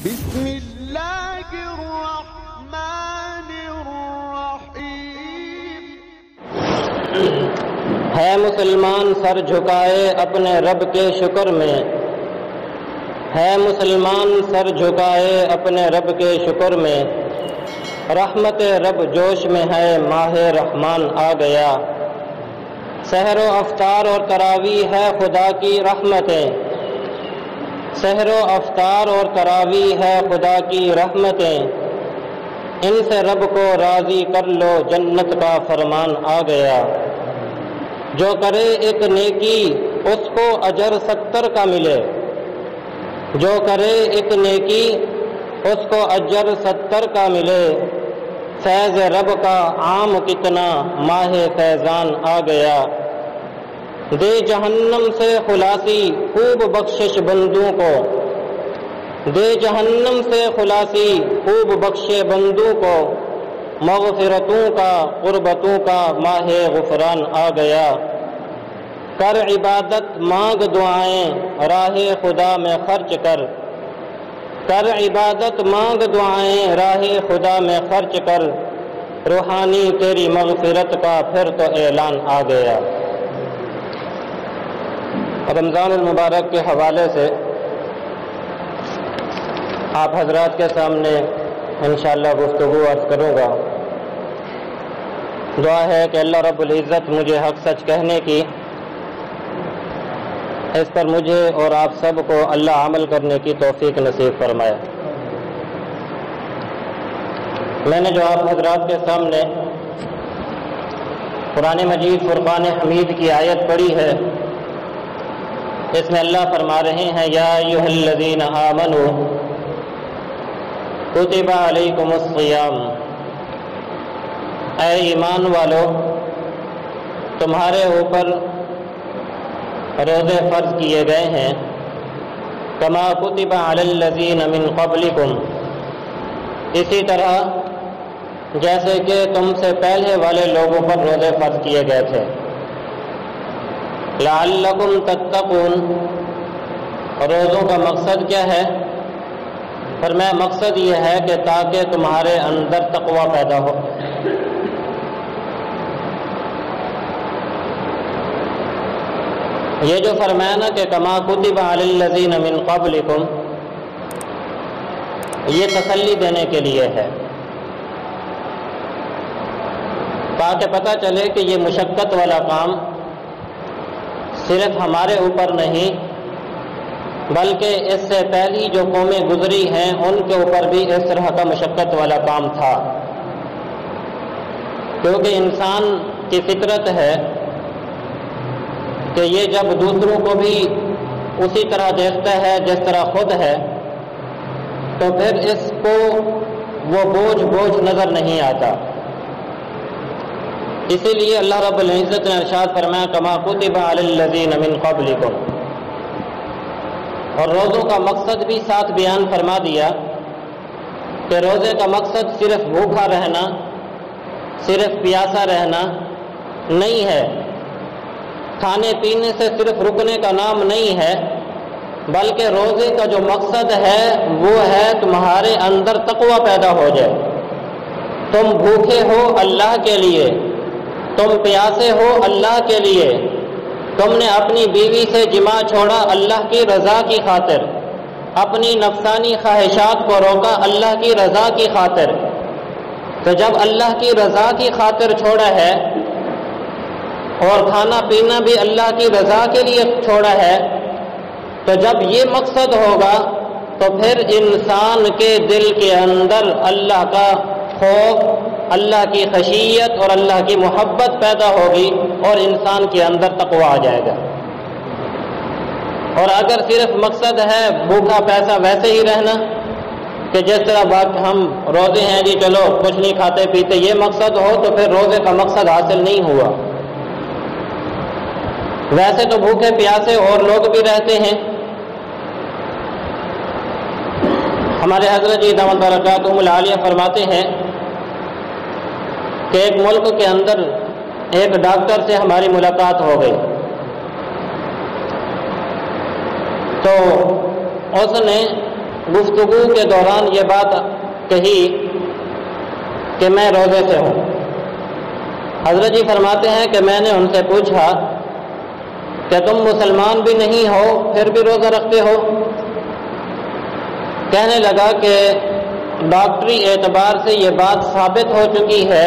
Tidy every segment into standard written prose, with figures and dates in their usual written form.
بسم اللہ الرحمن الرحیم۔ ہے مسلمان سر جھکائے اپنے رب کے شکر میں، ہے مسلمان سر جھکائے اپنے رب کے شکر میں، رحمت رب جوش میں ہے ماہ رحمان آ گیا، سحر و افطار اور تراویح ہے خدا کی رحمتیں، سحر و افطار اور تراویح ہے خدا کی رحمتیں، ان سے رب کو راضی کر لو جنت کا فرمان آ گیا، جو کرے ایک نیکی اس کو اجر 70 کا ملے، جو کرے ایک نیکی اس کو اجر 70 کا ملے، فیض رب کا عام کتنا ماہ فیضان آ گیا، دے جہنم سے خلاصی خوب بخشش بندوں کو، دے جہنم سے خلاصی خوب بخشے بندوں کو، مغفرتوں کا قربتوں کا ماہ غفران آ گیا، کر عبادت مانگ دعائیں راہ خدا میں خرچ کر، کر عبادت مانگ دعائیں راہ خدا میں خرچ کر، روحانی تیری مغفرت کا پھر تو اعلان آ گیا۔ رمضان المبارک کے حوالے سے آپ حضرات کے سامنے انشاءاللہ گفتگو عرض کروں گا۔ دعا ہے کہ اللہ رب العزت مجھے حق سچ کہنے کی، اس پر مجھے اور آپ سب کو اللہ عمل کرنے کی توفیق نصیب فرمائے۔ میں نے جو آپ حضرات کے سامنے قرآن مجید فرقان حمید کی آیت پڑھی ہے، اس میں اللہ فرما رہے ہیں یا ایھا الذین آمنوا کتب علیکم الصیام، اے ایمان والو تمہارے اوپر روزے فرض کیے گئے ہیں، کما کتب علی الذین من قبلکم، اسی طرح جیسے کہ تم سے پہلے والے لوگوں پر روزے فرض کیے گئے تھے، لعلکم تتقون، روزوں کا مقصد کیا ہے؟ فرمایا مقصد یہ ہے کہ تاکہ تمہارے اندر تقوی پیدا ہو۔ یہ جو فرمایا نا کہ کما کتب علی الذین من قبلکم، یہ تسلی دینے کے لیے ہے تاکہ پتہ چلے کہ یہ مشقت والا کام صرف ہمارے اوپر نہیں بلکہ اس سے پہلی جو قومیں گزری ہیں ان کے اوپر بھی اس طرح کا مشقت والا کام تھا، کیونکہ انسان کی فطرت ہے کہ یہ جب دوسروں کو بھی اسی طرح دیکھتا ہے جس طرح خود ہے تو پھر اس کو وہ بوجھ نظر نہیں آتا، اسی لیے اللہ رب العزت نے ارشاد فرمایا کما کتب علی الذین من قبلکم، اور روزوں کا مقصد بھی ساتھ بیان فرما دیا کہ روزے کا مقصد صرف بھوکا رہنا، صرف پیاسا رہنا نہیں ہے، کھانے پینے سے صرف رکنے کا نام نہیں ہے، بلکہ روزے کا جو مقصد ہے وہ ہے تمہارے اندر تقوی پیدا ہو جائے، تم بھوکے ہو اللہ کے لیے، تم پیاسے ہو اللہ کے لیے، تم نے اپنی بیوی سے جماع چھوڑا اللہ کی رضا کی خاطر، اپنی نفسانی خواہشات کو روکا اللہ کی رضا کی خاطر، تو جب اللہ کی رضا کی خاطر چھوڑا ہے اور کھانا پینا بھی اللہ کی رضا کے لیے چھوڑا ہے، تو جب یہ مقصد ہوگا تو پھر انسان کے دل کے اندر اللہ کا خوف، اللہ کی خشیت اور اللہ کی محبت پیدا ہوگی اور انسان کے اندر تقوی آ جائے گا۔ اور اگر صرف مقصد ہے بھوکا پیسہ ویسے ہی رہنا کہ جس طرح بات ہم روزے ہیں جی چلو کچھ نہیں کھاتے پیتے، یہ مقصد ہو تو پھر روزے کا مقصد حاصل نہیں ہوا۔ ویسے تو بھوکے پیاسے اور لوگ بھی رہتے ہیں، ہمارے حضرت جی دامت برکاتہم العالیہ فرماتے ہیں کہ ایک ملک کے اندر ایک ڈاکٹر سے ہماری ملاقات ہو گئی، تو اس نے گفتگو کے دوران یہ بات کہی کہ میں روزے سے ہوں۔ حضرت جی فرماتے ہیں کہ میں نے ان سے پوچھا کہ تم مسلمان بھی نہیں ہو پھر بھی روزہ رکھتے ہو؟ کہنے لگا کہ ڈاکٹری اعتبار سے یہ بات ثابت ہو چکی ہے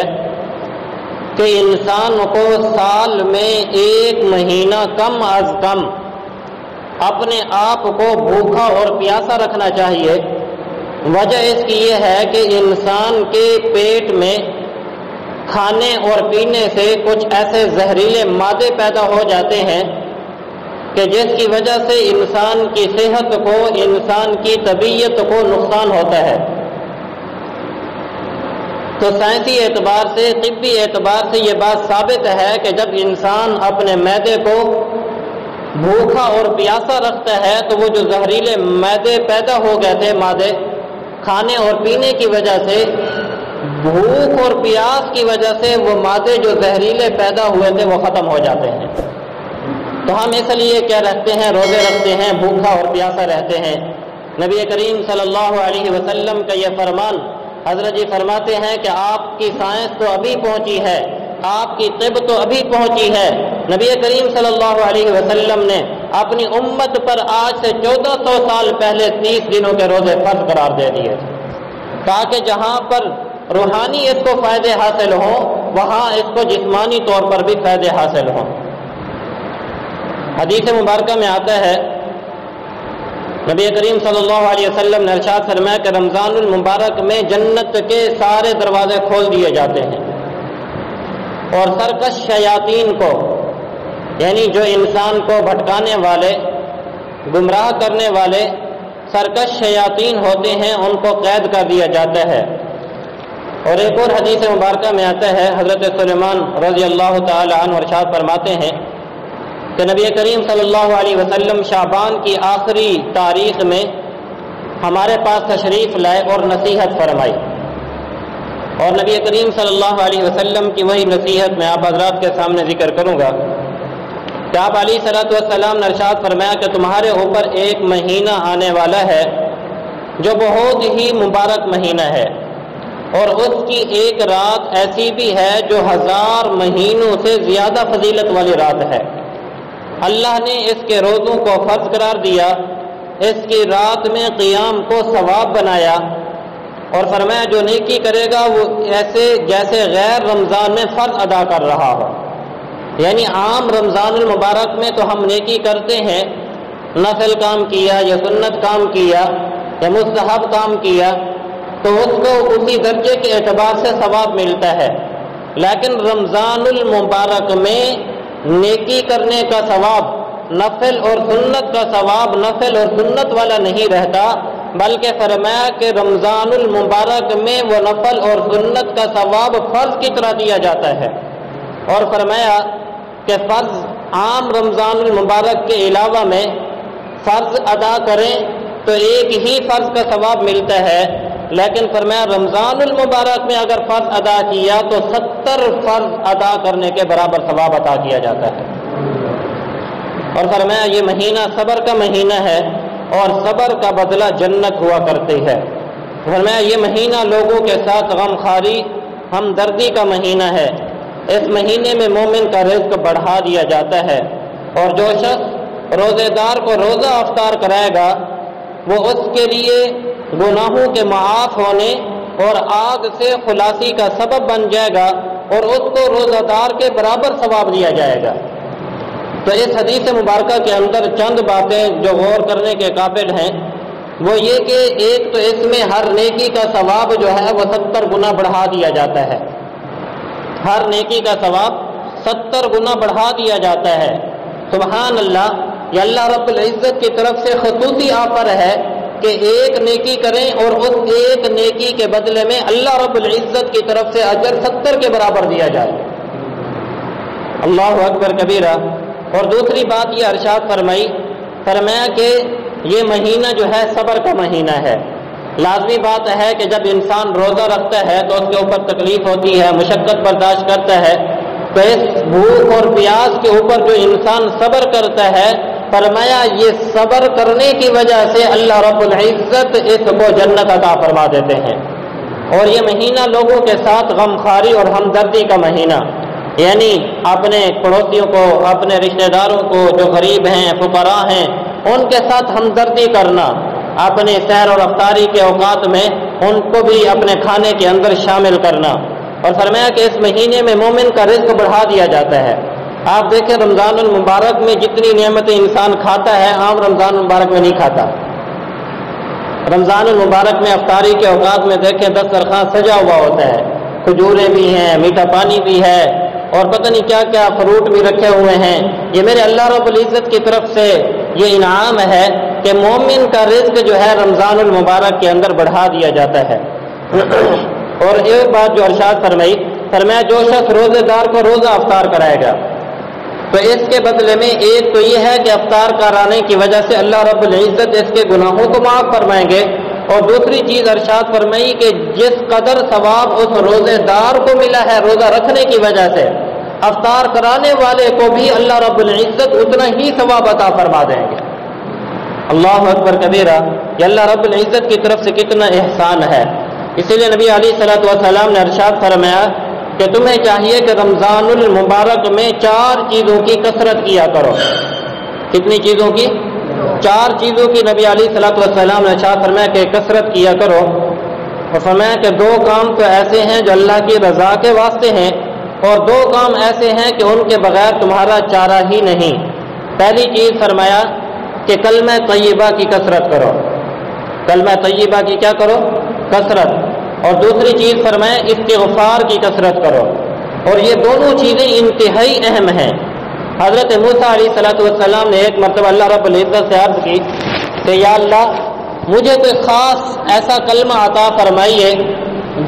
کہ انسان کو سال میں 1 مہینہ کم از کم اپنے آپ کو بھوکا اور پیاسا رکھنا چاہیے۔ وجہ اس کی یہ ہے کہ انسان کے پیٹ میں کھانے اور پینے سے کچھ ایسے زہریلے مادے پیدا ہو جاتے ہیں کہ جس کی وجہ سے انسان کی صحت کو، انسان کی طبیعت کو نقصان ہوتا ہے۔ تو سائنسی اعتبار سے، طبی اعتبار سے یہ بات ثابت ہے کہ جب انسان اپنے معدے کو بھوکا اور پیاسا رکھتا ہے تو وہ جو زہریلے معدے پیدا ہو گئے تھے، مادے کھانے اور پینے کی وجہ سے، بھوک اور پیاس کی وجہ سے وہ مادے جو زہریلے پیدا ہوئے تھے وہ ختم ہو جاتے ہیں۔ تو ہم اس لیے کیا رکھتے ہیں؟ روزے رکھتے ہیں، بھوکا اور پیاسا رہتے ہیں۔ نبی کریم صلی اللہ علیہ وسلم کا یہ فرمان، حضرت جی فرماتے ہیں کہ آپ کی سائنس تو ابھی پہنچی ہے، آپ کی طب تو ابھی پہنچی ہے۔ نبی کریم صلی اللہ علیہ وسلم نے اپنی امت پر آج سے 1400 سال پہلے 30 دنوں کے روزے فرض قرار دے دیے تھے، تاکہ جہاں پر روحانی اس کو فائدے حاصل ہوں وہاں اس کو جسمانی طور پر بھی فائدے حاصل ہوں۔ حدیث مبارکہ میں آتا ہے، نبی کریم صلی اللہ علیہ وسلم نے ارشاد فرمایا کہ رمضان المبارک میں جنت کے سارے دروازے کھول دیے جاتے ہیں اور سرکش شیاطین کو، یعنی جو انسان کو بھٹکانے والے، گمراہ کرنے والے سرکش شیاطین ہوتے ہیں، ان کو قید کر دیا جاتا ہے۔ اور ایک اور حدیث مبارکہ میں آتا ہے، حضرت سلیمان رضی اللہ تعالی عنہ ارشاد فرماتے ہیں کہ نبی کریم صلی اللہ علیہ وسلم شعبان کی آخری تاریخ میں ہمارے پاس تشریف لائے اور نصیحت فرمائی، اور نبی کریم صلی اللہ علیہ وسلم کی وہی نصیحت میں آپ حضرات کے سامنے ذکر کروں گا کہ آپ علیہ الصلوۃ والسلام نے ارشاد فرمایا کہ تمہارے اوپر ایک مہینہ آنے والا ہے جو بہت ہی مبارک مہینہ ہے، اور اس کی ایک رات ایسی بھی ہے جو 1000 مہینوں سے زیادہ فضیلت والی رات ہے۔ اللہ نے اس کے روزوں کو فرض قرار دیا، اس کی رات میں قیام کو ثواب بنایا، اور فرمایا جو نیکی کرے گا وہ ایسے جیسے غیر رمضان میں فرض ادا کر رہا ہو۔ یعنی عام رمضان المبارک میں تو ہم نیکی کرتے ہیں، نفل کام کیا یا سنت کام کیا یا مستحب کام کیا تو اس کو اسی درجے کے اعتبار سے ثواب ملتا ہے، لیکن رمضان المبارک میں نیکی کرنے کا ثواب نفل اور سنت کا ثواب نفل اور سنت والا نہیں رہتا، بلکہ فرمایا کہ رمضان المبارک میں وہ نفل اور سنت کا ثواب فرض کی طرح دیا جاتا ہے، اور فرمایا کہ فرض عام رمضان المبارک کے علاوہ میں فرض ادا کریں تو ایک ہی فرض کا ثواب ملتا ہے، لیکن فرمایا رمضان المبارک میں اگر فرض ادا کیا تو 70 فرض ادا کرنے کے برابر ثواب عطا کیا جاتا ہے۔ اور فرمایا یہ مہینہ صبر کا مہینہ ہے اور صبر کا بدلہ جنت ہوا کرتی ہے۔ فرمایا یہ مہینہ لوگوں کے ساتھ غمخواری، ہمدردی کا مہینہ ہے، اس مہینے میں مومن کا رزق بڑھا دیا جاتا ہے، اور جو شخص روزے دار کو روزہ افطار کرائے گا وہ اس کے لیے گناہوں کے معاف ہونے اور آگ سے خلاصی کا سبب بن جائے گا، اور اس کو روزہ دار کے برابر ثواب دیا جائے گا۔ تو اس حدیث مبارکہ کے اندر چند باتیں جو غور کرنے کے قابل ہیں وہ یہ کہ ایک تو اس میں ہر نیکی کا ثواب جو ہے وہ 70 گنا بڑھا دیا جاتا ہے، ہر نیکی کا ثواب 70 گنا بڑھا دیا جاتا ہے۔ سبحان اللہ، یہ اللہ رب العزت کی طرف سے خصوصی آفر ہے کہ ایک نیکی کریں اور اس ایک نیکی کے بدلے میں اللہ رب العزت کی طرف سے اجر 70 کے برابر دیا جائے۔ اللہ اکبر کبیرہ۔ اور دوسری بات یہ ارشاد فرمایا کہ یہ مہینہ جو ہے صبر کا مہینہ ہے۔ لازمی بات ہے کہ جب انسان روزہ رکھتا ہے تو اس کے اوپر تکلیف ہوتی ہے، مشقت برداشت کرتا ہے، تو اس بھوک اور پیاس کے اوپر جو انسان صبر کرتا ہے فرمایا یہ صبر کرنے کی وجہ سے اللہ رب العزت اس کو جنت عطا فرما دیتے ہیں۔ اور یہ مہینہ لوگوں کے ساتھ غمخواری اور ہمدردی کا مہینہ، یعنی اپنے پڑوسیوں کو، اپنے رشتہ داروں کو جو غریب ہیں، فقراء ہیں، ان کے ساتھ ہمدردی کرنا، اپنے سیر اور افطاری کے اوقات میں ان کو بھی اپنے کھانے کے اندر شامل کرنا۔ اور فرمایا کہ اس مہینے میں مومن کا رزق بڑھا دیا جاتا ہے۔ آپ دیکھیں رمضان المبارک میں جتنی نعمتیں انسان کھاتا ہے عام رمضان المبارک میں نہیں کھاتا۔ رمضان المبارک میں افطاری کے اوقات میں دیکھیں دسترخوان سجا ہوا ہوتا ہے، کھجوریں بھی ہیں، میٹھا پانی بھی ہے، اور پتہ نہیں کیا کیا فروٹ بھی رکھے ہوئے ہیں۔ یہ میرے اللہ رب العزت کی طرف سے یہ انعام ہے کہ مومن کا رزق جو ہے رمضان المبارک کے اندر بڑھا دیا جاتا ہے۔ اور ایک بات جو ارشاد فرمایا جو شخص روزے دار کو روزہ افطار کرائے گا تو اس کے بدلے میں ایک تو یہ ہے کہ افطار کرانے کی وجہ سے اللہ رب العزت اس کے گناہوں کو معاف فرمائیں گے، اور دوسری چیز ارشاد فرمائی کہ جس قدر ثواب اس روزے دار کو ملا ہے روزہ رکھنے کی وجہ سے، افطار کرانے والے کو بھی اللہ رب العزت اتنا ہی ثواب عطا فرما دیں گے۔ اللہ اکبر کبیرہ، یہ اللہ رب العزت کی طرف سے کتنا احسان ہے۔ اسی لیے نبی علیہ الصلوۃ والسلام نے ارشاد فرمایا کہ تمہیں چاہیے کہ رمضان المبارک میں 4 چیزوں کی کثرت کیا کرو۔ کتنی چیزوں کی؟ 4 چیزوں کی نبی علیہ الصلوۃ والسلام نے ارشاد فرمایا کہ کثرت کیا کرو، اور فرمایا کہ 2 کام تو ایسے ہیں جو اللہ کی رضا کے واسطے ہیں، اور 2 کام ایسے ہیں کہ ان کے بغیر تمہارا چارہ ہی نہیں۔ پہلی چیز فرمایا کہ کلمہ طیبہ کی کثرت کرو، کلمہ طیبہ کی کیا کرو؟ کثرت۔ اور دوسری چیز فرمایا استغفار کی کثرت کرو، اور یہ دونوں چیزیں انتہائی اہم ہیں۔ حضرت موسیٰ علیہ السلام نے ایک مرتبہ اللہ رب العزت سے عرض کی کہ یا اللہ مجھے کوئی خاص ایسا کلمہ عطا فرمائیے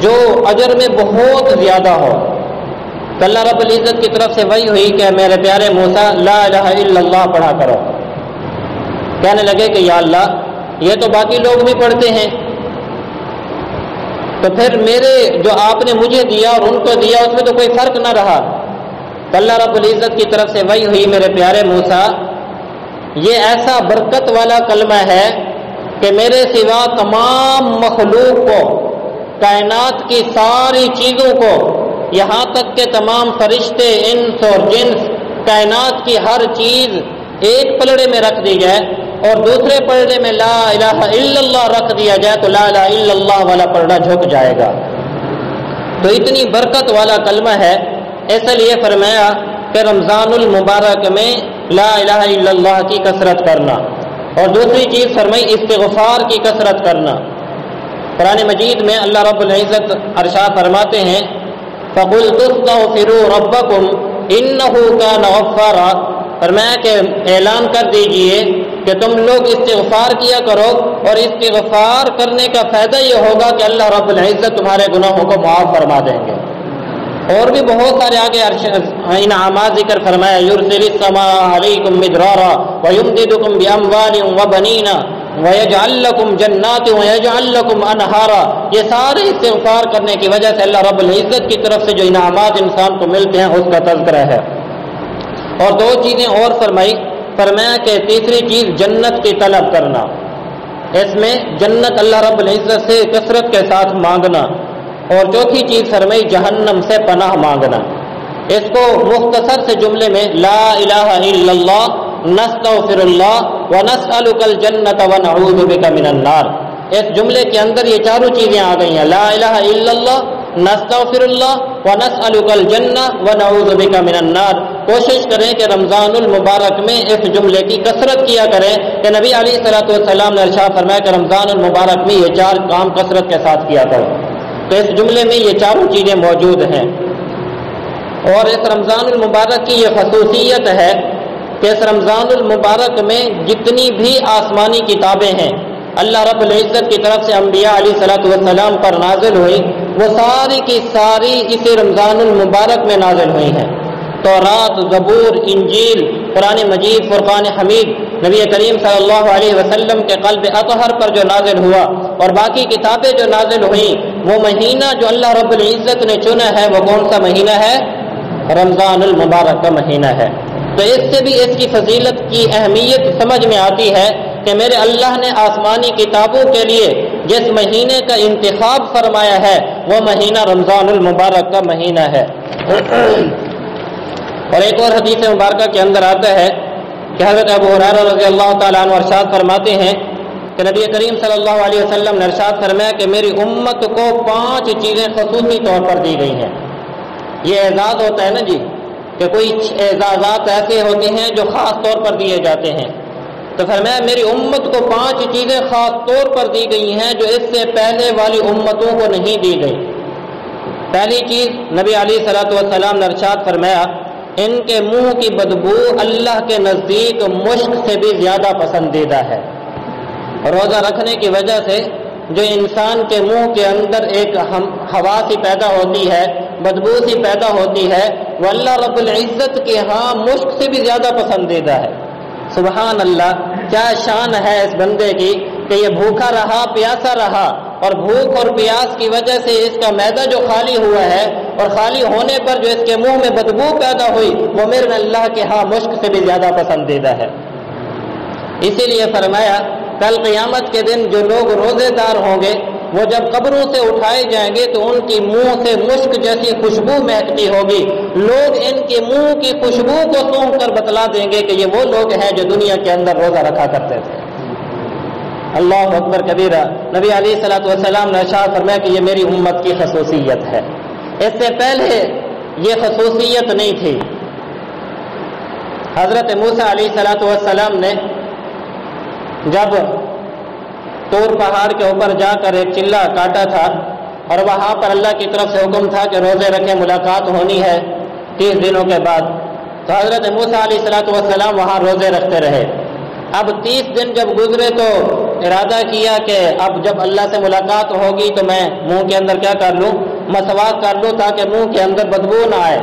جو اجر میں بہت زیادہ ہو۔ تو اللہ رب العزت کی طرف سے وحی ہوئی کہ میرے پیارے موسیٰ لا الہ الا اللہ پڑھا کرو۔ کہنے لگے کہ یا اللہ یہ تو باقی لوگ بھی پڑھتے ہیں، تو پھر میرے جو آپ نے مجھے دیا اور ان کو دیا اس میں تو کوئی فرق نہ رہا۔ تو اللہ رب العزت کی طرف سے وحی ہوئی میرے پیارے موسیٰ یہ ایسا برکت والا کلمہ ہے کہ میرے سوا تمام مخلوق کو، کائنات کی ساری چیزوں کو، یہاں تک کہ تمام فرشتے، انس اور جنس، کائنات کی ہر چیز ایک پلڑے میں رکھ دی جائے اور دوسرے پلڑے میں لا الہ الا اللہ رکھ دیا جائے تو لا الہ الا اللہ والا پلڑا جھک جائے گا۔ تو اتنی برکت والا کلمہ ہے، اس لیے فرمایا کہ رمضان المبارک میں لا الہ الا اللہ کی کثرت کرنا، اور دوسری چیز فرمائی استغفار کی کثرت کرنا۔ قرآن مجید میں اللہ رب العزت ارشاد فرماتے ہیں فَقُلْتُ اسْتَغْفِرُوا رَبَّكُمْ إِنَّهُ كَانَ غَفَّارًا، فرمایا کہ اعلان کر دیجئے کہ تم لوگ استغفار کیا کرو، اور استغفار کرنے کا فائدہ یہ ہوگا کہ اللہ رب العزت تمہارے گناہوں کو معاف فرما دیں گے۔ اور بھی بہت سارے آگے انعامات ذکر فرمایا يُرْسِلِ السَّمَاءَ عَلَيْكُمْ مِدْرَارًا وَيُمْدِدُكُمْ بِأَمْوَالٍ وَبَنِينَ وَيَجْعَلْ لَكُمْ جَنَّاتٍ وَيَجْعَلْ لَكُمْ أَنْهَارًا۔ یہ سارے استغفار کرنے کی وجہ سے اللہ رب العزت کی طرف سے جو انعامات انسان کو ملتے ہیں اس کا تذکرہ ہے۔ اور 2 چیزیں اور فرمایا کہ تیسری چیز جنت کی طلب کرنا، اس میں جنت اللہ رب العزت سے کثرت کے ساتھ مانگنا، اور چوتھی چیز فرمائی جہنم سے پناہ مانگنا۔ اس کو مختصر سے جملے میں لا الہ الا اللہ نستغفر اللہ ونسألک الجنۃ ونعوذ بک من النار، اس جملے کے اندر یہ 4 چیزیں آ گئی ہیں، لا الہ الا اللہ، نستغفر اللہ ونسألک الجنۃ ونعوذ بک من النار۔ کوشش کریں کہ رمضان المبارک میں اس جملے کی کثرت کیا کریں کہ نبی علیہ الصلوۃ والسلام نے ارشاد فرمایا کہ رمضان المبارک میں یہ 4 کام کثرت کے ساتھ کیا کرو۔ تو اس جملے میں یہ 4 چیزیں موجود ہیں، اور اس رمضان المبارک کی یہ خصوصیت ہے کہ اس رمضان المبارک میں جتنی بھی آسمانی کتابیں ہیں اللہ رب العزت کی طرف سے انبیاء علیہ الصلوۃ والسلام پر نازل ہوئی، وہ ساری کی ساری اسی رمضان المبارک میں نازل ہوئی ہیں۔ تورات، زبور، انجیل، قرآن مجید، فرقان حمید نبی کریم صلی اللہ علیہ وسلم کے قلب اطہر پر جو نازل ہوا، اور باقی کتابیں جو نازل ہوئیں، وہ مہینہ جو اللہ رب العزت نے چنا ہے وہ کون سا مہینہ ہے؟ رمضان المبارک کا مہینہ ہے۔ تو اس سے بھی اس کی فضیلت کی اہمیت سمجھ میں آتی ہے کہ میرے اللہ نے آسمانی کتابوں کے لیے جس مہینے کا انتخاب فرمایا ہے وہ مہینہ رمضان المبارک کا مہینہ ہے۔ اور ایک اور حدیث مبارکہ کے اندر آتا ہے کہ حضرت ابو ہریرہ رضی اللہ تعالیٰ عنہ ارشاد فرماتے ہیں کہ نبی کریم صلی اللہ علیہ وسلم نے ارشاد فرمایا کہ میری امت کو 5 چیزیں خصوصی طور پر دی گئی ہیں۔ یہ اعزاز ہوتا ہے نا جی، کہ کوئی اعزازات ایسے ہوتے ہیں جو خاص طور پر دیے جاتے ہیں، تو فرمایا میری امت کو 5 چیزیں خاص طور پر دی گئی ہیں جو اس سے پہلے والی امتوں کو نہیں دی گئی۔ پہلی چیز نبی علیہ الصلوۃ والسلام نے ارشاد فرمایا ان کے منہ کی بدبو اللہ کے نزدیک مشک سے بھی زیادہ پسندیدہ ہے۔ روزہ رکھنے کی وجہ سے جو انسان کے منہ کے اندر ایک ہوا سی پیدا ہوتی ہے، بدبو سی پیدا ہوتی ہے، وہ اللہ رب العزت کے ہاں مشک سے بھی زیادہ پسندیدہ ہے۔ سبحان اللہ، کیا شان ہے اس بندے کی کہ یہ بھوکا رہا، پیاسا رہا، اور بھوک اور پیاس کی وجہ سے اس کا معدہ جو خالی ہوا ہے اور خالی ہونے پر جو اس کے منہ میں بدبو پیدا ہوئی وہ میرے اللہ کے ہاں مشک سے بھی زیادہ پسندیدہ ہے۔ اسی لیے فرمایا کل قیامت کے دن جو لوگ روزے دار ہوں گے وہ جب قبروں سے اٹھائے جائیں گے تو ان کی منہ سے مشک جیسی خوشبو مہکتی ہوگی، لوگ ان کے منہ کی خوشبو کو سونگھ کر بتلا دیں گے کہ یہ وہ لوگ ہیں جو دنیا کے اندر روزہ رکھا کرتے تھے۔ اللہ اکبر کبیرہ۔ نبی علیہ الصلوۃ والسلام نے ارشاد فرمایا کہ یہ میری امت کی خصوصیت ہے، اس سے پہلے یہ خصوصیت نہیں تھی۔ حضرت موسیٰ علیہ الصلوۃ والسلام نے جب طور پہاڑ کے اوپر جا کر ایک چلہ کاٹا تھا اور وہاں پر اللہ کی طرف سے حکم تھا کہ روزے رکھیں، ملاقات ہونی ہے 30 دنوں کے بعد، تو حضرت موسیٰ علیہ الصلوۃ والسلام وہاں روزے رکھتے رہے۔ اب 30 دن جب گزرے تو ارادہ کیا کہ اب جب اللہ سے ملاقات ہوگی تو میں منہ کے اندر کیا کر لوں، مسواک کر لوں تاکہ منہ کے اندر بدبو نہ آئے۔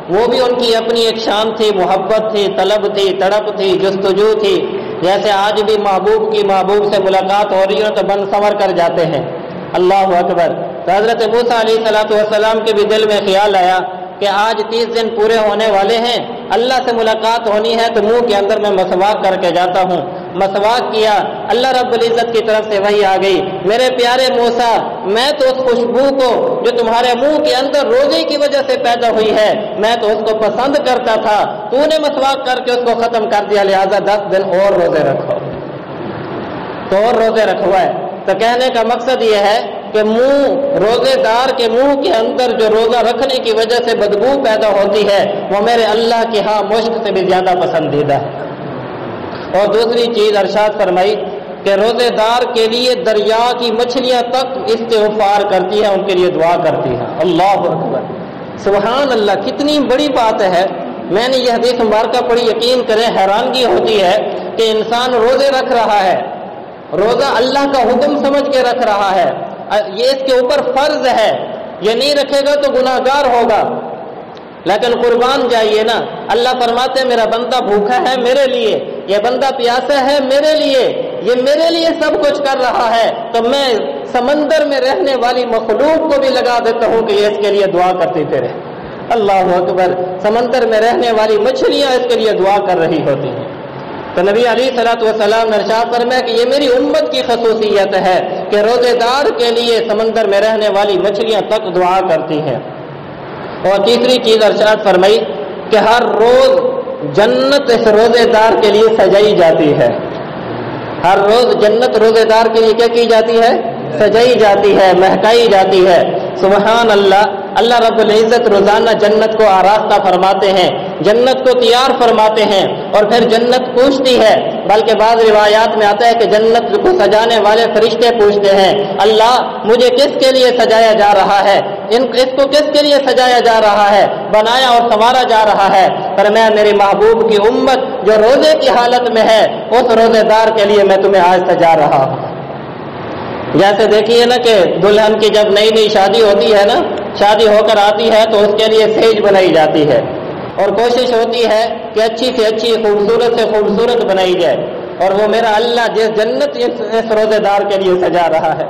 وہ بھی ان کی اپنی ایک شان تھی، محبت تھی، طلب تھی، تڑپ تھی، جستجو تھی۔ جیسے آج بھی محبوب کی محبوب سے ملاقات ہو رہی ہے تو بن سنور کر جاتے ہیں۔ اللہ اکبر۔ تو حضرت موسیٰ علیہ الصلوۃ والسلام کے بھی دل میں خیال آیا کہ آج 30 دن پورے ہونے والے ہیں، اللہ سے ملاقات ہونی ہے تو منہ کے اندر میں مسواک کر کے جاتا ہوں۔ مسواک کیا، اللہ رب العزت کی طرف سے وحی آ گئی، میرے پیارے موسیٰ میں تو اس خوشبو کو جو تمہارے منہ کے اندر روزے کی وجہ سے پیدا ہوئی ہے میں تو اس کو پسند کرتا تھا، تو نے مسواک کر کے اس کو ختم کر دیا، لہذا 10 دن اور روزے رکھو۔ تو اور روزے رکھوائے۔ تو کہنے کا مقصد یہ ہے کہ منہ روزے دار کے منہ کے اندر جو روزہ رکھنے کی وجہ سے بدبو پیدا ہوتی ہے وہ میرے اللہ کے ہاں مشک سے بھی زیادہ پسندیدہ ہے۔ اور دوسری چیز ارشاد فرمائی کہ روزے دار کے لیے دریا کی مچھلیاں تک استغفار کرتی ہیں، ان کے لیے دعا کرتی ہیں۔ اللہ اکبر، سبحان اللہ، کتنی بڑی بات ہے۔ میں نے یہ حدیث مبارکہ پڑھی، یقین کریں حیرانگی ہوتی ہے کہ انسان روزے رکھ رہا ہے، روزہ اللہ کا حکم سمجھ کے رکھ رہا ہے، یہ اس کے اوپر فرض ہے، یہ نہیں رکھے گا تو گناہگار ہوگا، لیکن قربان جائیے نا، اللہ فرماتے ہیں میرا بندہ بھوکا ہے میرے لیے، یہ بندہ پیاسا ہے میرے لیے، یہ میرے لیے سب کچھ کر رہا ہے، تو میں سمندر میں رہنے والی مخلوق کو بھی لگا دیتا ہوں کہ یہ اس کے لیے دعا کرتی پھرے۔ اللہ اکبر، سمندر میں رہنے والی مچھلیاں اس کے لیے دعا کر رہی ہوتی ہیں۔ تو نبی علیہ الصلوۃ والسلام نے ارشاد فرمایا کہ یہ میری امت کی خصوصیت ہے کہ روزے دار کے لیے سمندر میں رہنے والی مچھلیاں تک دعا کرتی ہیں۔ اور تیسری چیز ارشاد فرمائی کہ ہر روز جنت اس روزے دار کے لیے سجائی جاتی ہے، ہر روز جنت روزے دار کے لیے کیا کی جاتی ہے، سجائی جاتی ہے، مہکائی جاتی ہے۔ سبحان اللہ، اللہ رب العزت روزانہ جنت کو آراستہ فرماتے ہیں، جنت کو تیار فرماتے ہیں، اور پھر جنت پوچھتی ہے، بلکہ بعض روایات میں آتا ہے کہ جنت کو سجانے والے فرشتے پوچھتے ہیں اللہ مجھے کس کے لیے سجایا جا رہا ہے، اس کو کس کے لیے سجایا جا رہا ہے، بنایا اور سنوارا جا رہا ہے؟ فرمایا میرے محبوب کی امت جو روزے کی حالت میں ہے اس روزے دار کے لیے میں تمہیں آج سجا رہا ہوں۔ جیسے دیکھیے نا کہ دلہن کی جب نئی نئی شادی ہوتی ہے نا، شادی ہو کر آتی ہے تو اس کے لیے سیج بنائی جاتی ہے اور کوشش ہوتی ہے کہ اچھی سے اچھی، خوبصورت سے خوبصورت بنائی جائے، اور وہ میرا اللہ جس جنت اس روزے دار کے لیے سجا رہا ہے۔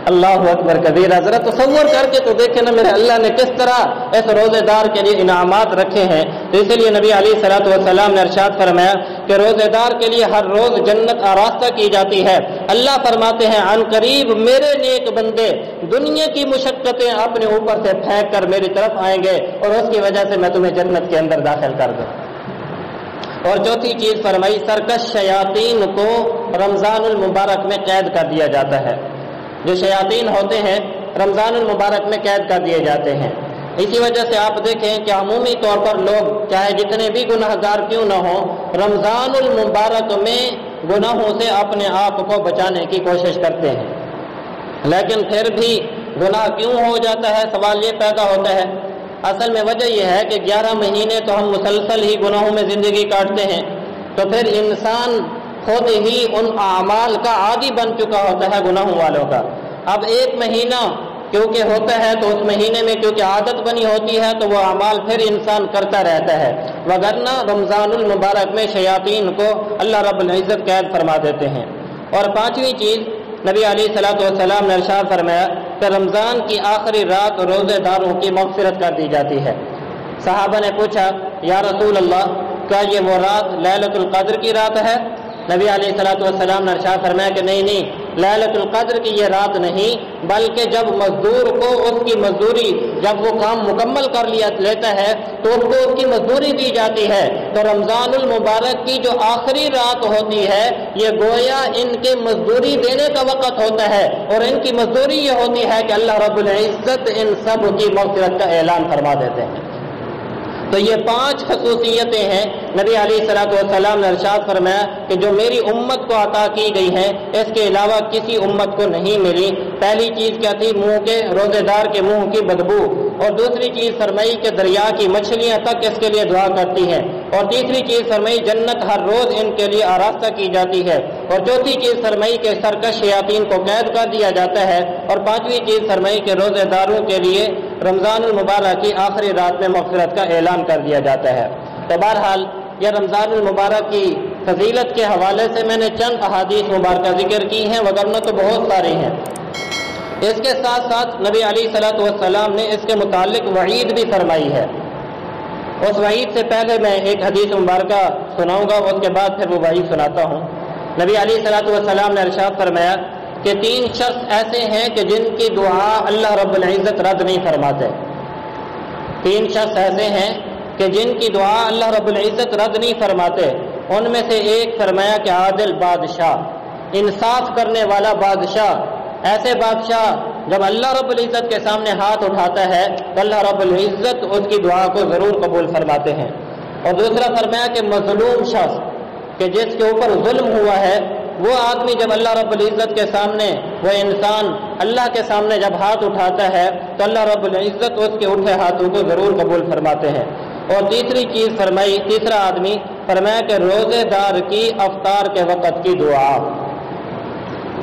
اللہ اکبر کبیرہ. ذرا تصور کر کے تو دیکھیں نا میرے اللہ نے کس طرح اس روزے دار کے لیے انعامات رکھے ہیں. تو اسی لیے نبی علیہ الصلوۃ والسلام نے ارشاد فرمایا کہ روزے دار کے لیے ہر روز جنت آراستہ کی جاتی ہے. اللہ فرماتے ہیں عن قریب میرے نیک بندے دنیا کی مشقتیں اپنے اوپر سے پھینک کر میری طرف آئیں گے اور اس کی وجہ سے میں تمہیں جنت کے اندر داخل کر دوں. اور چوتھی چیز فرمائی سرکش شیاطین کو رمضان المبارک میں قید کر دیا جاتا ہے. جو شیاطین ہوتے ہیں رمضان المبارک میں قید کر دیے جاتے ہیں. اسی وجہ سے آپ دیکھیں کہ عمومی طور پر لوگ چاہے جتنے بھی گناہ گار کیوں نہ ہوں رمضان المبارک میں گناہوں سے اپنے آپ کو بچانے کی کوشش کرتے ہیں. لیکن پھر بھی گناہ کیوں ہو جاتا ہے سوال یہ پیدا ہوتا ہے. اصل میں وجہ یہ ہے کہ 11 مہینے تو ہم مسلسل ہی گناہوں میں زندگی کاٹتے ہیں. تو پھر انسان خود ہی ان اعمال کا عادی بن چکا ہوتا ہے گناہوں والوں کا. اب ایک مہینہ کیونکہ ہوتا ہے تو اس مہینے میں کیونکہ عادت بنی ہوتی ہے تو وہ اعمال پھر انسان کرتا رہتا ہے. وگرنہ رمضان المبارک میں شیاطین کو اللہ رب العزت قید فرما دیتے ہیں. اور پانچویں چیز نبی علیہ الصلوۃ والسلام نے ارشاد فرمایا کہ رمضان کی آخری رات روزے داروں کی مغفرت کر دی جاتی ہے. صحابہ نے پوچھا یا رسول اللہ کیا یہ وہ رات لیلۃ القدر کی رات ہے؟ نبی علیہ الصلوۃ والسلام نے ارشاد فرمایا کہ نہیں لیلۃ القدر کی یہ رات نہیں بلکہ جب مزدور کو اس کی مزدوری جب وہ کام مکمل کر لیتا ہے تو اس کو اس کی مزدوری دی جاتی ہے. تو رمضان المبارک کی جو آخری رات ہوتی ہے یہ گویا ان کے مزدوری دینے کا وقت ہوتا ہے اور ان کی مزدوری یہ ہوتی ہے کہ اللہ رب العزت ان سب کی مغفرت کا اعلان فرما دیتے ہیں. تو یہ 5 خصوصیتیں ہیں نبی علیہ الصلوۃ والسلام نے ارشاد فرمایا کہ جو میری امت کو عطا کی گئی ہیں اس کے علاوہ کسی امت کو نہیں ملی. پہلی چیز کیا تھی؟ منہ کے روزے دار کے منہ کی بدبو. اور دوسری چیز فرمائی کہ دریا کی مچھلیاں تک اس کے لیے دعا کرتی ہیں. اور تیسری چیز فرمائی جنت ہر روز ان کے لیے آراستہ کی جاتی ہے. اور چوتھی چیز فرمائی کہ سرکش شیاطین کو قید کر دیا جاتا ہے. اور پانچویں چیز فرمائی کہ روزے داروں کے لیے رمضان المبارک کی آخری رات میں مغفرت کا اعلان کر دیا جاتا ہے. تو بہرحال یہ رمضان المبارک کی فضیلت کے حوالے سے میں نے چند احادیث مبارکہ ذکر کی ہیں وگرنہ تو بہت ساری ہیں. اس کے ساتھ ساتھ نبی علیہ الصلوۃ والسلام نے اس کے متعلق وعید بھی فرمائی ہے. اس وعید سے پہلے میں ایک حدیث مبارکہ سناؤں گا اس کے بعد پھر وہ وعید سناتا ہوں. نبی علیہ الصلوۃ والسلام نے ارشاد فرمایا کہ 3 شخص ایسے ہیں کہ جن کی دعا اللہ رب العزت رد نہیں فرماتے. 3 شخص ایسے ہیں کہ جن کی دعا اللہ رب العزت رد نہیں فرماتے. ان میں سے ایک فرمایا کہ عادل بادشاہ انصاف کرنے والا بادشاہ. ایسے بادشاہ جب اللہ رب العزت کے سامنے ہاتھ اٹھاتا ہے تو اللہ رب العزت اس کی دعا کو ضرور قبول فرماتے ہیں. اور دوسرا فرمایا کہ مظلوم شخص کہ جس کے اوپر ظلم ہوا ہے وہ آدمی جب اللہ رب العزت کے سامنے وہ انسان اللہ کے سامنے جب ہاتھ اٹھاتا ہے تو اللہ رب العزت اس کے اٹھے ہاتھوں کو ضرور قبول فرماتے ہیں. اور تیسری چیز فرمائی تیسرا آدمی فرمایا کہ روزے دار کی افطار کے وقت کی دعا.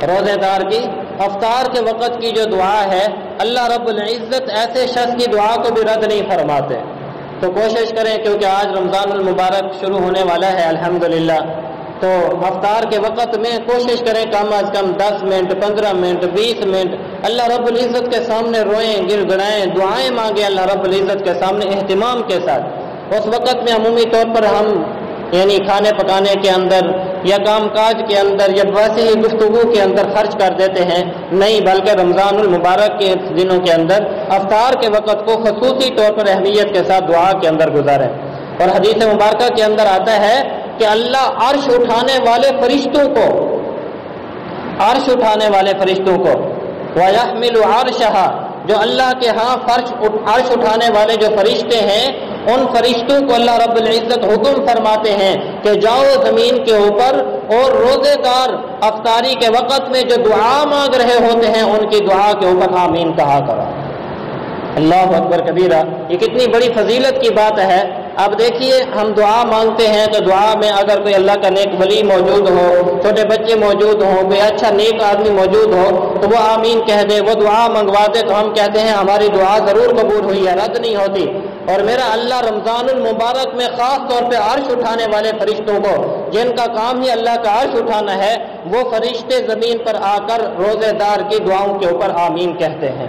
روزے دار کی افطار کے وقت کی جو دعا ہے اللہ رب العزت ایسے شخص کی دعا کو بھی رد نہیں فرماتے. تو کوشش کریں کیونکہ آج رمضان المبارک شروع ہونے والا ہے الحمدللہ. تو افطار کے وقت میں کوشش کریں کم از کم 10 منٹ 15 منٹ 20 منٹ اللہ رب العزت کے سامنے روئیں گر گڑائیں دعائیں مانگیں اللہ رب العزت کے سامنے اہتمام کے ساتھ. اس وقت میں عمومی طور پر ہم یعنی کھانے پکانے کے اندر یا کام کاج کے اندر یا ویسے ہی گفتگو کے اندر خرچ کر دیتے ہیں. نہیں بلکہ رمضان المبارک کے دنوں کے اندر افطار کے وقت کو خصوصی طور پر اہمیت کے ساتھ دعا کے اندر گزاریں. اور حدیث مبارکہ کے اندر آتا ہے کہ اللہ عرش اٹھانے والے فرشتوں کو وَيَحْمِلُ عَرْشَهَا جو اللہ کے ہاں عرش اٹھانے والے جو فرشتے ہیں ان فرشتوں کو اللہ رب العزت حکم فرماتے ہیں کہ جاؤ زمین کے اوپر اور روزے دار افطاری کے وقت میں جو دعا مانگ رہے ہوتے ہیں ان کی دعا کے اوپر آمین کہا کرو. اللہ اکبر کبیرہ. یہ کتنی بڑی فضیلت کی بات ہے. اب دیکھیے ہم دعا مانگتے ہیں تو دعا میں اگر کوئی اللہ کا نیک ولی موجود ہو، چھوٹے بچے موجود ہوں، کوئی اچھا نیک آدمی موجود ہو تو وہ آمین کہہ دے، وہ دعا منگوا دے تو ہم کہتے ہیں ہماری دعا ضرور قبول ہوئی ہے، رد نہیں ہوتی۔ اور میرا اللہ رمضان المبارک میں خاص طور پہ عرش اٹھانے والے فرشتوں کو، جن کا کام ہی اللہ کا عرش اٹھانا ہے، وہ فرشتے زمین پر آ کر روزے دار کی دعاؤں کے اوپر آمین کہتے ہیں۔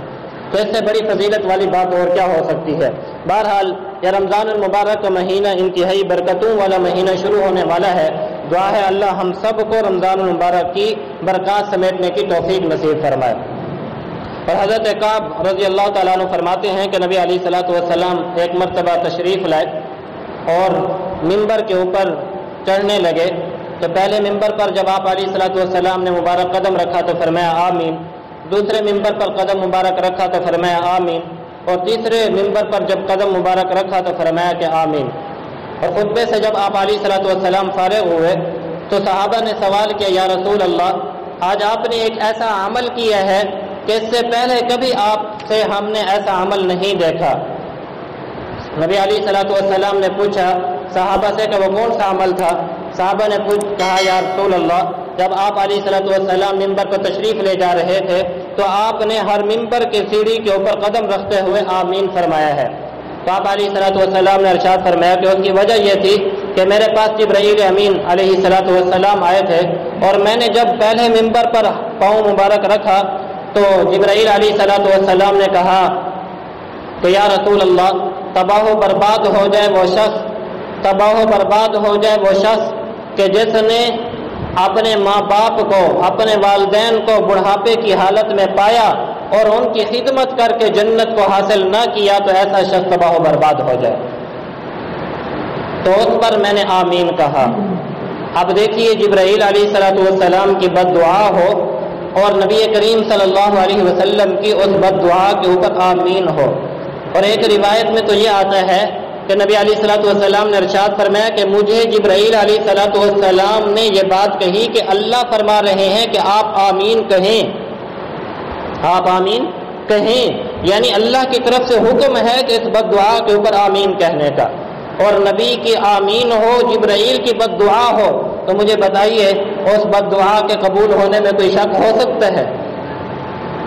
تو اس سے بڑی فضیلت والی بات اور کیا ہو سکتی ہے؟ بہرحال یہ رمضان المبارک کا مہینہ انتہائی برکتوں والا مہینہ شروع ہونے والا ہے۔ دعا ہے اللہ ہم سب کو رمضان المبارک کی برکات سمیٹنے کی توفیق نصیب فرمائے۔ اور حضرت کعب رضی اللہ تعالیٰ عنہ فرماتے ہیں کہ نبی علیہ الصلوۃ والسلام ایک مرتبہ تشریف لائے اور ممبر کے اوپر چڑھنے لگے تو پہلے ممبر پر جب آپ علیہ الصلوۃ والسلام نے مبارک قدم رکھا تو فرمایا آمین، دوسرے ممبر پر قدم مبارک رکھا تو فرمایا آمین، اور تیسرے ممبر پر جب قدم مبارک رکھا تو فرمایا کہ آمین۔ اور خطبے سے جب آپ علیہ الصلوۃ والسلام فارغ ہوئے تو صحابہ نے سوال کیا یا رسول اللہ، آج آپ نے ایک ایسا عمل کیا ہے کہ اس سے پہلے کبھی آپ سے ہم نے ایسا عمل نہیں دیکھا۔ نبی علیہ الصلوۃ والسلام نے پوچھا صحابہ سے کہ وہ کون سا عمل تھا؟ صحابہ نے کہا یا رسول اللہ، جب آپ علیہ الصلوۃ والسلام ممبر پر تشریف لے جا رہے تھے تو آپ نے ہر ممبر کی سیڑھی کے اوپر قدم رکھتے ہوئے آمین فرمایا ہے۔ تو آپ علیہ الصلوۃ والسلام نے ارشاد فرمایا کہ اس کی وجہ یہ تھی کہ میرے پاس جبرائیل امین علیہ الصلوۃ والسلام آئے تھے اور میں نے جب پہلے ممبر پر پاؤں مبارک رکھا تو جبرائیل علیہ الصلوۃ والسلام نے کہا کہ یا رسول اللہ، تباہ و برباد ہو جائے وہ شخص، تباہ و برباد ہو جائے وہ شخص کہ جس نے اپنے ماں باپ کو، اپنے والدین کو بڑھاپے کی حالت میں پایا اور ان کی خدمت کر کے جنت کو حاصل نہ کیا تو ایسا شخص تباہ و برباد ہو جائے۔ تو اس پر میں نے آمین کہا۔ اب دیکھیے جبرائیل علیہ الصلوۃ والسلام کی بد دعا ہو اور نبی کریم صلی اللہ علیہ وسلم کی اس بد دعا کے اوپر آمین ہو۔ اور ایک روایت میں تو یہ آتا ہے کہ نبی علیہ الصلوۃ والسلام نے ارشاد فرمایا کہ مجھے جبرائیل علیہ الصلوۃ والسلام نے یہ بات کہی کہ اللہ فرما رہے ہیں کہ آپ آمین کہیں، آپ آمین کہیں، یعنی اللہ کی طرف سے حکم ہے کہ اس بد دعا کے اوپر آمین کہنے کا۔ اور نبی کی آمین ہو، جبرائیل کی بد دعا ہو، تو مجھے بتائیے اس بد دعا کے قبول ہونے میں کوئی شک ہو سکتا ہے؟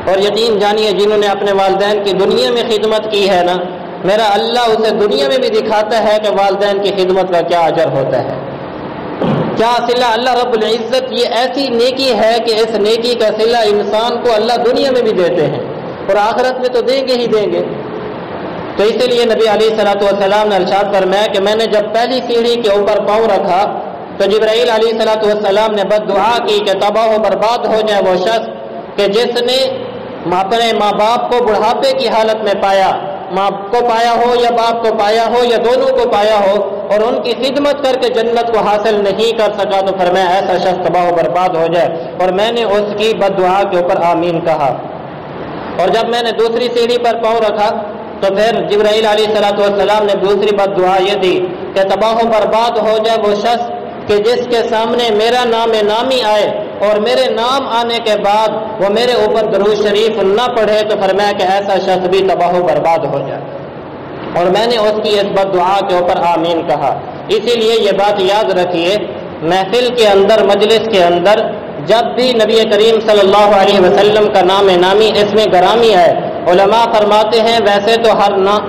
اور یقین جانیے جنہوں نے اپنے والدین کی دنیا میں خدمت کی ہے نا، میرا اللہ اسے دنیا میں بھی دکھاتا ہے کہ والدین کی خدمت کا کیا اجر ہوتا ہے، کیا صلہ اللہ رب العزت، یہ ایسی نیکی ہے کہ اس نیکی کا صلہ انسان کو اللہ دنیا میں بھی دیتے ہیں اور آخرت میں تو دیں گے ہی دیں گے۔ تو اسی لیے نبی علیہ الصلوۃ والسلام نے ارشاد فرمایا کہ میں نے جب پہلی سیڑھی کے اوپر پاؤں رکھا تو جبرائیل علیہ الصلوۃ والسلام نے بد دعا کی کہ تباہ و برباد ہو جائے وہ شخص کہ جس نے اپنے ماں باپ کو بڑھاپے کی حالت میں پایا، ماں کو پایا ہو یا باپ کو پایا ہو یا دونوں کو پایا ہو اور ان کی خدمت کر کے جنت کو حاصل نہیں کر سکا تو فرمایا ایسا شخص تباہ و برباد ہو جائے۔ اور میں نے اس کی بد دعا کے اوپر آمین کہا۔ اور جب میں نے دوسری سیڑھی پر پاؤں رکھا تو پھر جبرائیل علیہ الصلوۃ والسلام نے دوسری بد دعا یہ دی کہ تباہ و برباد ہو جائے وہ شخص کہ جس کے سامنے میرا نام نامی آئے اور میرے نام آنے کے بعد وہ میرے اوپر درود شریف نہ پڑھے تو فرمایا کہ ایسا شخص بھی تباہ و برباد ہو جائے۔ اور میں نے اس کی اس بد دعا کے اوپر آمین کہا۔ اسی لیے یہ بات یاد رکھیے، محفل کے اندر، مجلس کے اندر جب بھی نبی کریم صلی اللہ علیہ وسلم کا نام نامی اس میں گرامی ہے، علماء فرماتے ہیں ویسے تو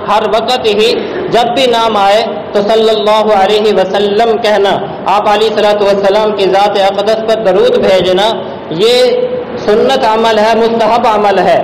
ہر وقت ہی جب بھی نام آئے تو صلی اللہ علیہ وسلم کہنا، آپ علیہ الصلوۃ والسلام کی ذات اقدس پر درود بھیجنا یہ سنت عمل ہے، مستحب عمل ہے،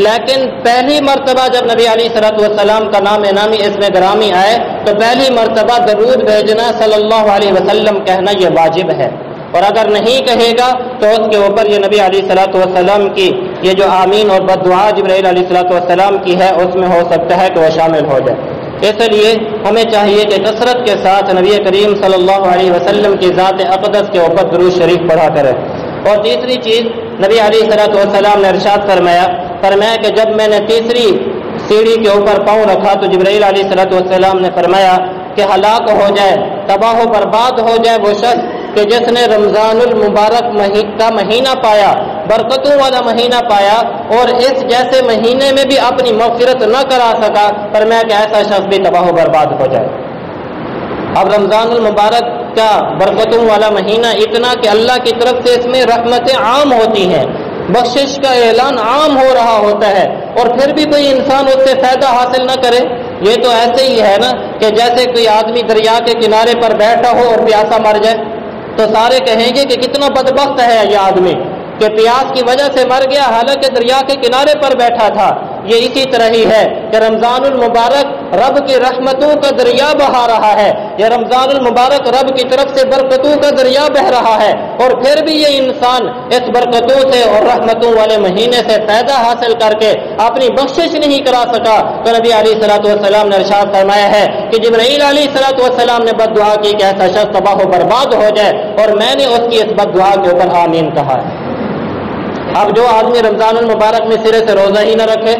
لیکن پہلی مرتبہ جب نبی علیہ الصلوۃ والسلام کا نام نامی اس میں گرامی آئے تو پہلی مرتبہ درود بھیجنا صلی اللہ علیہ وسلم کہنا یہ واجب ہے، اور اگر نہیں کہے گا تو اس کے اوپر یہ نبی علیہ الصلوۃ والسلام کی یہ جو آمین اور بد دعا جبرائیل علیہ الصلوۃ والسلام کی ہے اس میں ہو سکتا ہے کہ وہ شامل ہو جائے۔ اس لیے ہمیں چاہیے کہ کثرت کے ساتھ نبی کریم صلی اللہ علیہ وسلم کی ذات اقدس کے اوپر درود شریف پڑھا کرے۔ اور تیسری چیز نبی علیہ الصلوۃ والسلام نے ارشاد فرمایا کہ جب میں نے تیسری سیڑھی کے اوپر پاؤں رکھا تو جبرائیل علیہ الصلوۃ والسلام نے فرمایا کہ ہلاک ہو جائے، تباہ و برباد ہو جائے وہ شخص کہ جس نے رمضان المبارک کا مہینہ پایا، برکتوں والا مہینہ پایا اور اس جیسے مہینے میں بھی اپنی مغفرت نہ کرا سکا، فرمایا کہ ایسا شخص بھی تباہ و برباد ہو جائے۔ اب رمضان المبارک کا برکتوں والا مہینہ اتنا کہ اللہ کی طرف سے اس میں رحمتیں عام ہوتی ہیں، بخشش کا اعلان عام ہو رہا ہوتا ہے، اور پھر بھی کوئی انسان اس سے فائدہ حاصل نہ کرے، یہ تو ایسے ہی ہے نا کہ جیسے کوئی آدمی دریا کے کنارے پر بیٹھا ہو اور پیاسا مر جائے تو سارے کہیں گے کہ کتنا بدبخت ہے یہ آدمی کہ پیاس کی وجہ سے مر گیا، حالانکہ دریا کے کنارے پر بیٹھا تھا۔ یہ اسی طرح ہی ہے کہ رمضان المبارک رب کی رحمتوں کا دریا بہا رہا ہے، یہ رمضان المبارک رب کی طرف سے برکتوں کا دریا بہ رہا ہے، اور پھر بھی یہ انسان اس برکتوں سے اور رحمتوں والے مہینے سے فائدہ حاصل کر کے اپنی بخشش نہیں کرا سکا۔ تو نبی علیہ الصلوۃ والسلام نے ارشاد فرمایا ہے کہ جبرائیل علیہ الصلوۃ والسلام نے بد دعا کی کہ ایسا شخص تباہ و برباد ہو جائے، اور میں نے اس کی اس بد دعا کے اوپر آمین کہا ہے۔ اب جو آدمی رمضان المبارک میں سرے سے روزہ ہی نہ رکھے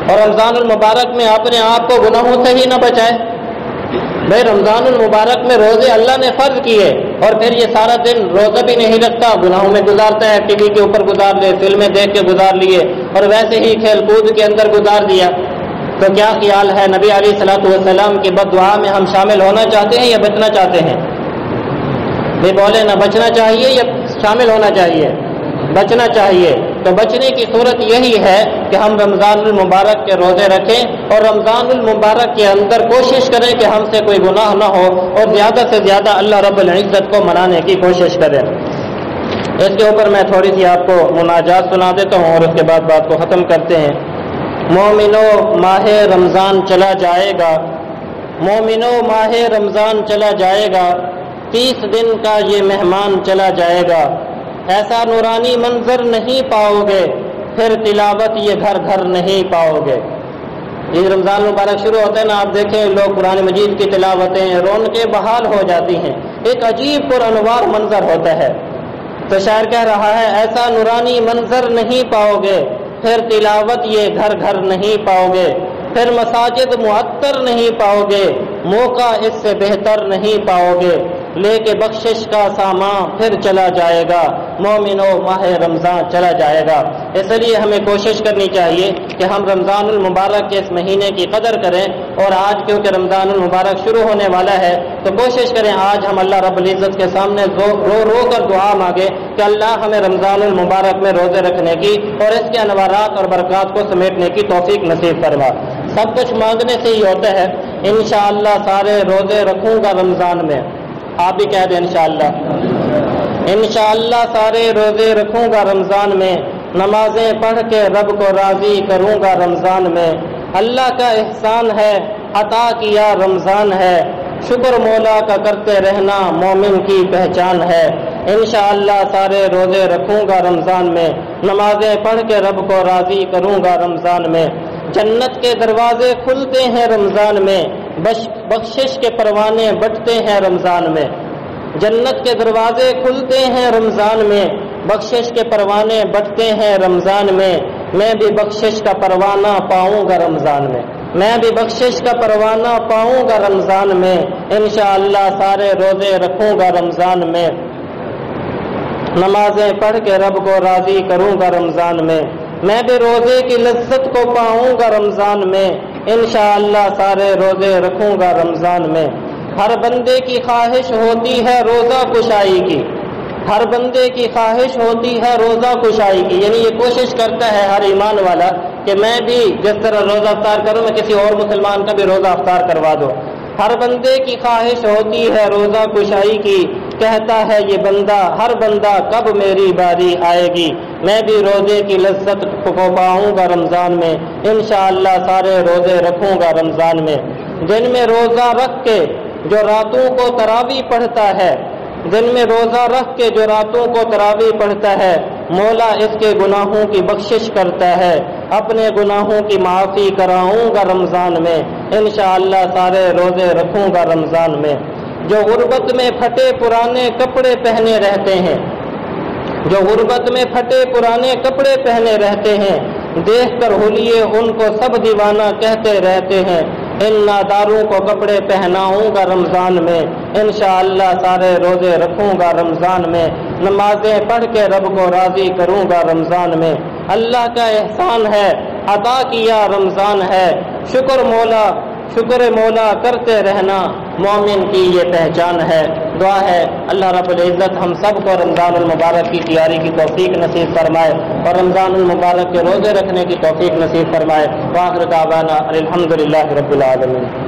اور رمضان المبارک میں اپنے آپ کو گناہوں سے ہی نہ بچائے، بھائی رمضان المبارک میں روزے اللہ نے فرض کیے اور پھر یہ سارا دن روزہ بھی نہیں رکھتا، گناہوں میں گزارتا ہے، ٹی وی کے اوپر گزار لے، فلمیں دیکھ کے گزار لیے اور ویسے ہی کھیل کود کے اندر گزار دیا، تو کیا خیال ہے نبی علیہ الصلوۃ والسلام کی بد دعا میں ہم شامل ہونا چاہتے ہیں یا بچنا چاہتے ہیں؟ بھائی بولے نہ بچنا چاہیے یا شامل ہونا چاہیے؟ بچنا چاہیے۔ تو بچنے کی صورت یہی ہے کہ ہم رمضان المبارک کے روزے رکھیں اور رمضان المبارک کے اندر کوشش کریں کہ ہم سے کوئی گناہ نہ ہو اور زیادہ سے زیادہ اللہ رب العزت کو منانے کی کوشش کریں۔ اس کے اوپر میں تھوڑی سی آپ کو مناجات سنا دیتا ہوں اور اس کے بعد بات کو ختم کرتے ہیں۔ مومنو ماہ رمضان چلا جائے گا، مومنو ماہ رمضان چلا جائے گا، 30 دن کا یہ مہمان چلا جائے گا، ایسا نورانی منظر نہیں پاؤ گے، پھر تلاوت یہ گھر گھر نہیں پاؤ گے۔ یہ رمضان مبارک شروع ہوتا ہے نا، آپ دیکھیں لوگ قرآن مجید کی تلاوتیں رونقیں بحال ہو جاتی ہیں، ایک عجیب پر انوار منظر ہوتا ہے۔ تو شاعر کہہ رہا ہے ایسا نورانی منظر نہیں پاؤ گے، پھر تلاوت یہ گھر گھر نہیں پاؤ گے، پھر مساجد معطر نہیں پاؤ گے، موقع اس سے بہتر نہیں پاؤ گے، لے کے بخشش کا سامان پھر چلا جائے گا، مومنو ماہ رمضان چلا جائے گا۔ اس لیے ہمیں کوشش کرنی چاہیے کہ ہم رمضان المبارک کے اس مہینے کی قدر کریں، اور آج کیونکہ رمضان المبارک شروع ہونے والا ہے تو کوشش کریں آج ہم اللہ رب العزت کے سامنے رو رو کر دعا مانگے کہ اللہ ہمیں رمضان المبارک میں روزے رکھنے کی اور اس کے انوارات اور برکات کو سمیٹنے کی توفیق نصیب فرما۔ سب کچھ مانگنے سے ہی ہوتا ہے۔ انشاءاللہ سارے روزے رکھوں گا رمضان میں، آپ بھی کہہ دیں انشاءاللہ، انشاءاللہ سارے روزے رکھوں گا رمضان میں، نمازیں پڑھ کے رب کو راضی کروں گا رمضان میں، اللہ کا احسان ہے عطا کیا رمضان ہے، شکر مولا کا کرتے رہنا مومن کی پہچان ہے، انشاءاللہ سارے روزے رکھوں گا رمضان میں، نمازیں پڑھ کے رب کو راضی کروں گا رمضان میں، جنت کے دروازے کھلتے ہیں رمضان میں، بخشش کے پروانے بٹتے ہیں رمضان میں، جنت کے دروازے کھلتے ہیں رمضان میں، بخشش کے پروانے بٹتے ہیں رمضان میں، میں بھی بخشش کا پروانہ پاؤں گا رمضان میں، میں بھی بخشش کا پروانہ پاؤں گا رمضان میں، انشاءاللہ سارے روزے رکھوں گا رمضان میں، نمازیں پڑھ کے رب کو راضی کروں گا رمضان میں، میں بھی روزے کی لذت کو پاؤں گا رمضان میں، انشاءاللہ سارے روزے رکھوں گا رمضان میں۔ ہر بندے کی خواہش ہوتی ہے روزہ کشائی کی، ہر بندے کی خواہش ہوتی ہے روزہ کشائی کی، یعنی یہ کوشش کرتا ہے ہر ایمان والا کہ میں بھی جس طرح روزہ افطار کروں میں کسی اور مسلمان کا بھی روزہ افطار کروا دوں۔ ہر بندے کی خواہش ہوتی ہے روزہ کشائی کی، کہتا ہے یہ بندہ ہر بندہ کب میری باری آئے گی، میں بھی روزے کی لذت کو پاؤں گا رمضان میں، انشاءاللہ سارے روزے رکھوں گا رمضان میں۔ دن میں روزہ رکھ کے جو راتوں کو تراویح پڑھتا ہے، دن میں روزہ رکھ کے جو راتوں کو تراویح پڑھتا ہے، مولا اس کے گناہوں کی بخشش کرتا ہے، اپنے گناہوں کی معافی کراؤں گا رمضان میں، انشاءاللہ سارے روزے رکھوں گا رمضان میں۔ جو غربت میں پھٹے پرانے کپڑے پہنے رہتے ہیں، جو غربت میں پھٹے پرانے کپڑے پہنے رہتے ہیں، دیکھ کر ہولیے ان کو سب دیوانہ کہتے رہتے ہیں، ان ناداروں کو کپڑے پہناؤں گا رمضان میں، انشاءاللہ سارے روزے رکھوں گا رمضان میں، نمازیں پڑھ کے رب کو راضی کروں گا رمضان میں۔ اللہ کا احسان ہے عطا کیا رمضان ہے، شکر مولا شکر مولا کرتے رہنا مومن کی یہ پہچان ہے۔ دعا ہے اللہ رب العزت ہم سب کو رمضان المبارک کی تیاری کی توفیق نصیب فرمائے اور رمضان المبارک کے روزے رکھنے کی توفیق نصیب فرمائے۔ وآخر دعوانا الحمدللہ رب العالمین۔